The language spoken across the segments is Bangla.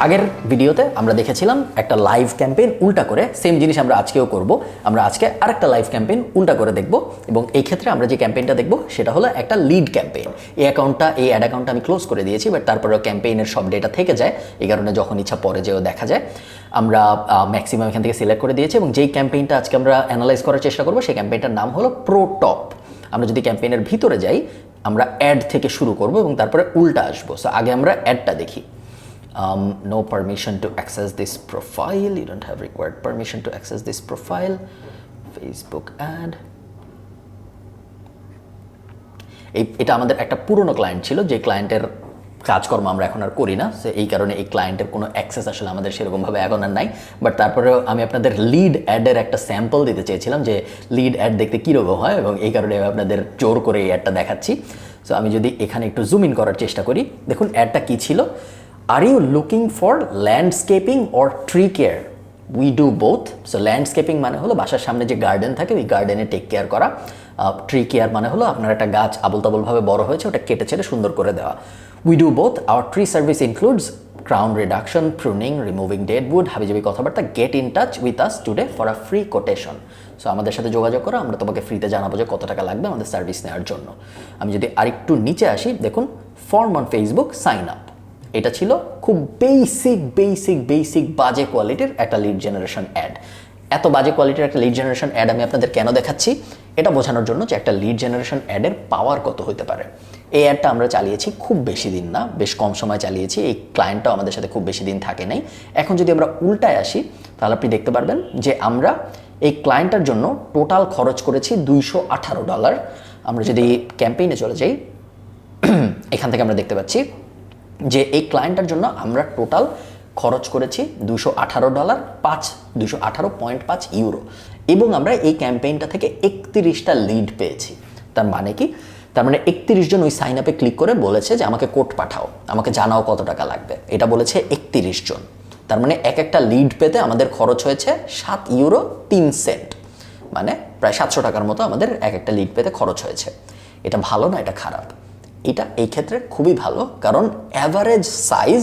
আগের ভিডিওতে আমরা দেখেছিলাম একটা লাইভ ক্যাম্পেইন উল্টা করে, সেম জিনিস আমরা আজকেও করব। আমরা আজকে আরেকটা লাইভ ক্যাম্পেইন উল্টা করে দেখব এবং এই ক্ষেত্রে আমরা যে ক্যাম্পেইনটা দেখব সেটা হলো একটা লিড ক্যাম্পেইন। এই অ্যাড অ্যাকাউন্টটা আমি ক্লোজ করে দিয়েছি, বাট তারপরেও ক্যাম্পেইনের সব ডেটা থেকে যায়, এই কারণে যখন ইচ্ছা পরে যেও দেখা যায়। আমরা ম্যাক্সিমাম এখান থেকে সিলেক্ট করে দিয়েছি এবং যেই ক্যাম্পেইনটা আজকে আমরা অ্যানালাইজ করার চেষ্টা করব সেই ক্যাম্পেইনটার নাম হলো প্রো টপ। আমরা যদি ক্যাম্পেইনের ভিতরে যাই, আমরা অ্যাড থেকে শুরু করব এবং তারপরে উল্টা আসবো। সো আগে আমরা অ্যাডটা দেখি। No permission to access this profile. You don't have required permission to access this profile. Facebook ad. এটা আমাদের একটা পুরনো ক্লায়েন্ট ছিল, যে ক্লায়েন্টের কাজকর্ম আমরা এখন আর করি না। সো এই কারণে এই ক্লায়েন্টের কোনো অ্যাক্সেস আসলে আমাদের সেরকমভাবে এখন আর নাই। বাট তারপরেও আমি আপনাদের লিড অ্যাডের একটা স্যাম্পল দিতে চেয়েছিলাম যে লিড অ্যাড দেখতে কীরকম হয়, এবং এই কারণে আমি আপনাদের জোর করে এই অ্যাডটা দেখাচ্ছি। সো আমি যদি এখানে একটু জুম ইন করার চেষ্টা করি, দেখুন অ্যাডটা কী ছিল। Are you looking for landscaping or tree care? We do both. So landscaping মানে হলো বাসার সামনে যে গার্ডেন থাকে ওই গার্ডেনে টেক কেয়ার করা। ট্রি কেয়ার মানে হলো আপনার একটা গাছ আবল তাবলভাবে বড় হয়েছে, ওটা কেটে ছেড়ে সুন্দর করে দেওয়া। We do both. Our tree service includes crown reduction, pruning, removing dead wood, হাবিজাবি কথাবার্তা। Get in touch with us today for a free quotation. So আমাদের সাথে যোগাযোগ করো, আমরা তোমাকে ফ্রিতে জানাবো যে কত টাকা লাগবে আমাদের সার্ভিস নেওয়ার জন্য। আমি যদি আরেকটু নিচে আসি, দেখুন form on Facebook, sign up. এটা ছিল খুব বেসিক বাজে কোয়ালিটির একটা লিড জেনারেশন অ্যাড। এত বাজে কোয়ালিটির একটা লিড জেনারেশন অ্যাড আমি আপনাদের কেন দেখাচ্ছি, এটা বোঝানোর জন্য যে একটা লিড জেনারেশন অ্যাডের পাওয়ার কত হতে পারে। এই অ্যাডটা আমরা চালিয়েছি খুব বেশি দিন না, বেশ কম সময় চালিয়েছি। এই ক্লায়েন্টটাও আমাদের সাথে খুব বেশি দিন থাকে নাই। এখন যদি আমরা উল্টায় আসি, তাহলে আপনি দেখতে পারবেন যে আমরা এই ক্লায়েন্টটার জন্য টোটাল খরচ করেছি $218। আমরা যদি ক্যাম্পেইনে চলে যাই, এখান থেকে আমরা দেখতে পাচ্ছি যে এই ক্লায়েন্টটার জন্য আমরা টোটাল খরচ করেছি $218, 218.5 ইউরো, এবং আমরা এই ক্যাম্পেইনটা থেকে 31টা লিড পেয়েছি। তার মানে কি? তার মানে 31 জন ওই সাইন আপে ক্লিক করে বলেছে যে আমাকে কোড পাঠাও, আমাকে জানাও কত টাকা লাগবে। এটা বলেছে 31 জন। তার মানে এক একটা লিড পেতে আমাদের খরচ হয়েছে 7 ইউরো 3 সেন্ট, মানে প্রায় 700 টাকার মতো আমাদের এক একটা লিড পেতে খরচ হয়েছে। এটা ভালো না এটা খারাপ? এটা এই ক্ষেত্রে খুবই ভালো, কারণ অ্যাভারেজ সাইজ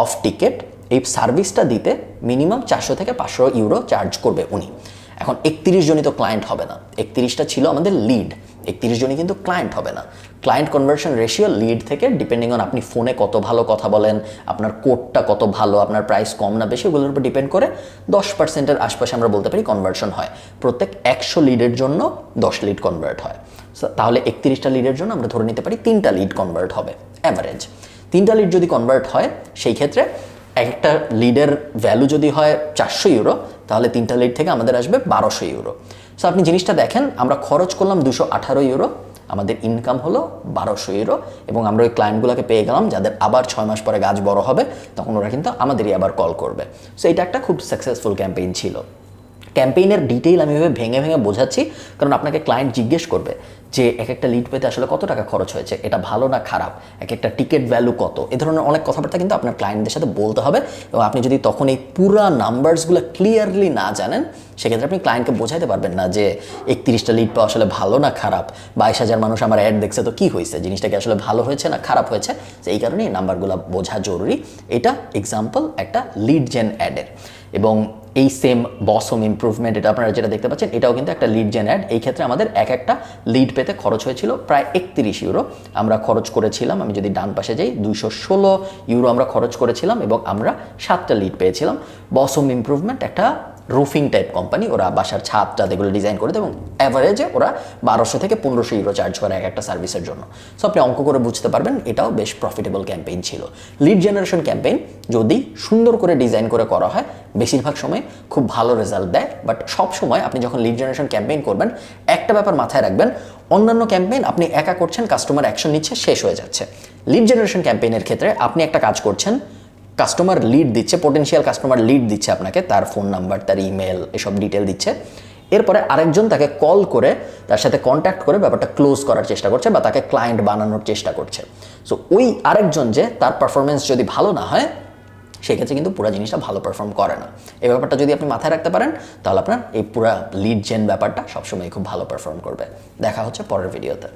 অফ টিকেট এই সার্ভিসটা দিতে মিনিমাম 400 থেকে 500 ইউরো চার্জ করবে উনি। এখন 31 জনই তো ক্লায়েন্ট হবে না, 31টা ছিল আমাদের লিড, 31 জনই কিন্তু ক্লায়েন্ট হবে না। ক্লায়েন্ট কনভার্সন রেশিও লিড থেকে ডিপেন্ডিং অন আপনি ফোনে কত ভালো কথা বলেন, আপনার কোডটা কত ভালো, আপনার প্রাইস কম না বেশি, ওগুলোর উপর ডিপেন্ড করে 10%-এর আশপাশে আমরা বলতে পারি কনভার্সন হয়। প্রত্যেক 100 লিডের জন্য 10 লিড কনভার্ট হয়। তাহলে 31টা লিডের জন্য আমরা ধরে নিতে পারি 3টা লিড কনভার্ট হবে অ্যাভারেজ। 3টা লিড যদি কনভার্ট হয়, সেই ক্ষেত্রে একটা লিডের ভ্যালু যদি হয় 400 ইউরো, তাহলে 3টা লিড থেকে আমাদের আসবে 1200 ইউরো। সো আপনি জিনিসটা দেখেন, আমরা খরচ করলাম 218 ইউরো, আমাদের ইনকাম হলো 1200 ইউরো, এবং আমরা ওই ক্লায়েন্টগুলোকে পেয়ে গেলাম যাদের আবার 6 মাস পরে গাছ বড় হবে, তখন ওরা কিন্তু আমাদেরই আবার কল করবে। সো এটা একটা খুব সাকসেসফুল ক্যাম্পেইন ছিল। ক্যাম্পেইনের ডিটেইল আমি এভাবে ভেঙে বোঝাচ্ছি, কারণ আপনাকে ক্লায়েন্ট জিজ্ঞেস করবে যে এক একটা লিড পেতে আসলে কত টাকা খরচ হয়েছে, এটা ভালো না খারাপ, এক একটা টিকিট ভ্যালু কত, এ ধরনের অনেক কথাবার্তা কিন্তু আপনার ক্লায়েন্টদের সাথে বলতে হবে। এবং আপনি যদি তখন এই পুরা নাম্বারসগুলো ক্লিয়ারলি না জানেন, সেক্ষেত্রে আপনি ক্লায়েন্টকে বোঝাইতে পারবেন না যে 31টা লিড পাওয়া আসলে ভালো না খারাপ, 22,000 মানুষ আমার অ্যাড দেখছে তো কি হয়েছে, জিনিসটা কি আসলে ভালো হয়েছে না খারাপ হয়েছে। তো এই কারণে এই নাম্বারগুলো বোঝা জরুরি। এটা এক্সাম্পল একটা লিড জেন অ্যাডের। এবং এই সেম বস হোম ইমপ্রুভমেন্ট, এটা আপনারা যেটা দেখতে পাচ্ছেন, এটাও কিন্তু একটা লিড জেন অ্যাড। এই ক্ষেত্রে আমাদের এক একটা লিড পেতে খরচ হয়েছিল প্রায় 31 ইউরো। আমরা খরচ করেছিলাম, আমি যদি ডান পাশে যাই, 216 ইউরো আমরা খরচ করেছিলাম, এবং আমরা 7টা লিড পেয়েছিলাম। বস হোম ইমপ্রুভমেন্ট একটা রুফিং টাইপ কোম্পানি, ওরা বাসার ছাদটা এগুলো ডিজাইন করে দেয়, এবং অ্যাভারেজে ওরা 1200 থেকে 1500 ইউরো চার্জ করে এক একটা সার্ভিসের জন্য। সো আপনি অঙ্ক করে বুঝতে পারবেন এটাও বেশ প্রফিটেবল ক্যাম্পেইন ছিল। লিড জেনারেশন ক্যাম্পেইন যদি সুন্দর করে ডিজাইন করে করা হয়, বেশিরভাগ সময় খুব ভালো রেজাল্ট দেয়। বাট সব সময় আপনি যখন লিড জেনারেশন ক্যাম্পেইন করবেন, একটা ব্যাপার মাথায় রাখবেন, অন্যান্য ক্যাম্পেইন আপনি একা করছেন, কাস্টমার অ্যাকশন নিচ্ছে, শেষ হয়ে যাচ্ছে। লিড জেনারেশন ক্যাম্পেইনের ক্ষেত্রে আপনি একটা কাজ করছেন, কাস্টমার লিড দিচ্ছে, পটেনশিয়াল কাস্টমার লিড দিচ্ছে আপনাকে, তার ফোন নাম্বার, তার ইমেল, এসব ডিটেল দিচ্ছে। এরপরে আরেকজন তাকে কল করে, তার সাথে কন্ট্যাক্ট করে ব্যাপারটা ক্লোজ করার চেষ্টা করছে বা তাকে ক্লায়েন্ট বানানোর চেষ্টা করছে। সো ওই আরেকজন যে, তার পারফরমেন্স যদি ভালো না হয়, সেক্ষেত্রে কিন্তু পুরো জিনিসটা ভালো পারফর্ম করে না। এই ব্যাপারটা যদি আপনি মাথায় রাখতে পারেন, তাহলে আপনার এই পুরো লিড জেন ব্যাপারটা সবসময় খুব ভালো পারফর্ম করবে। দেখা হচ্ছে পরের ভিডিওতে।